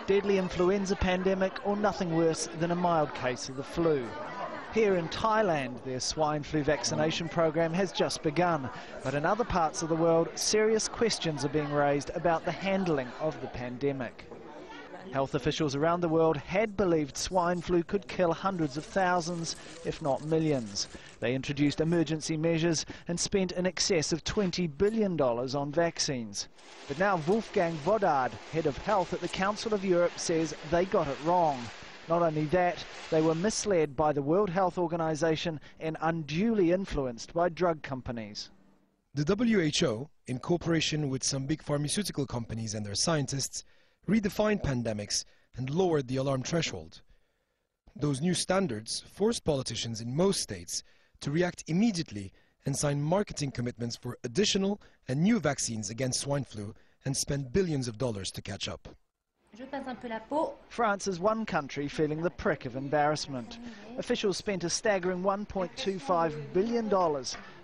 deadly influenza pandemic or nothing worse than a mild case of the flu. Here in Thailand, their swine flu vaccination program has just begun. But in other parts of the world, serious questions are being raised about the handling of the pandemic. Health officials around the world had believed swine flu could kill hundreds of thousands, if not millions. They introduced emergency measures and spent in excess of $20 billion on vaccines. But now Wolfgang Vodard, head of health at the Council of Europe, says they got it wrong. Not only that, they were misled by the World Health Organization and unduly influenced by drug companies. The WHO, in cooperation with some big pharmaceutical companies and their scientists, redefined pandemics and lowered the alarm threshold. Those new standards forced politicians in most states to react immediately and sign marketing commitments for additional and new vaccines against swine flu and spend billions of dollars to catch up. France is one country feeling the prick of embarrassment. Officials spent a staggering $1.25 billion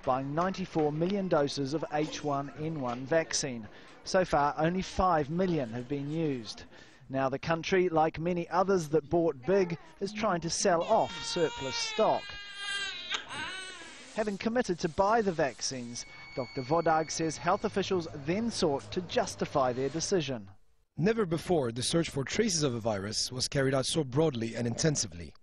buying 94 million doses of H1N1 vaccine. So far, only 5 million have been used. Now the country, like many others that bought big, is trying to sell off surplus stock. Having committed to buy the vaccines, Dr. Vodard says health officials then sought to justify their decision. Never before the search for traces of a virus was carried out so broadly and intensively.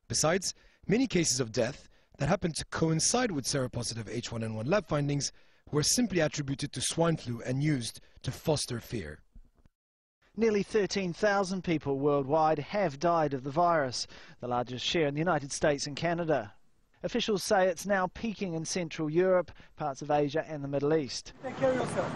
Besides, many cases of death that happened to coincide with seropositive H1N1 lab findings were simply attributed to swine flu and used to foster fear. Nearly 13,000 people worldwide have died of the virus, the largest share in the United States and Canada. Officials say it's now peaking in Central Europe, parts of Asia and the Middle East. Take care of yourself.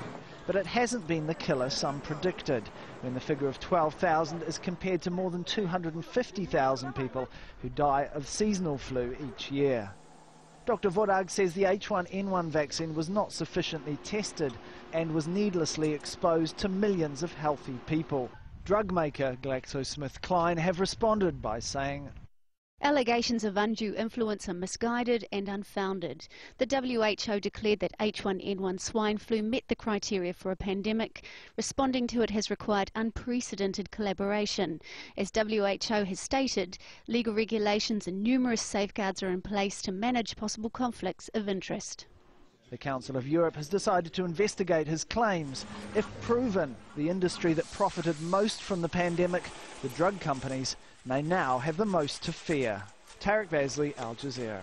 But it hasn't been the killer some predicted, when the figure of 12,000 is compared to more than 250,000 people who die of seasonal flu each year. Dr. Vodard says the H1N1 vaccine was not sufficiently tested and was needlessly exposed to millions of healthy people. Drug maker GlaxoSmithKline have responded by saying, allegations of undue influence are misguided and unfounded. The WHO declared that H1N1 swine flu met the criteria for a pandemic. Responding to it has required unprecedented collaboration. As WHO has stated, legal regulations and numerous safeguards are in place to manage possible conflicts of interest. The Council of Europe has decided to investigate his claims. If proven, the industry that profited most from the pandemic, the drug companies, may now have the most to fear. Tarek Vasley, Al Jazeera.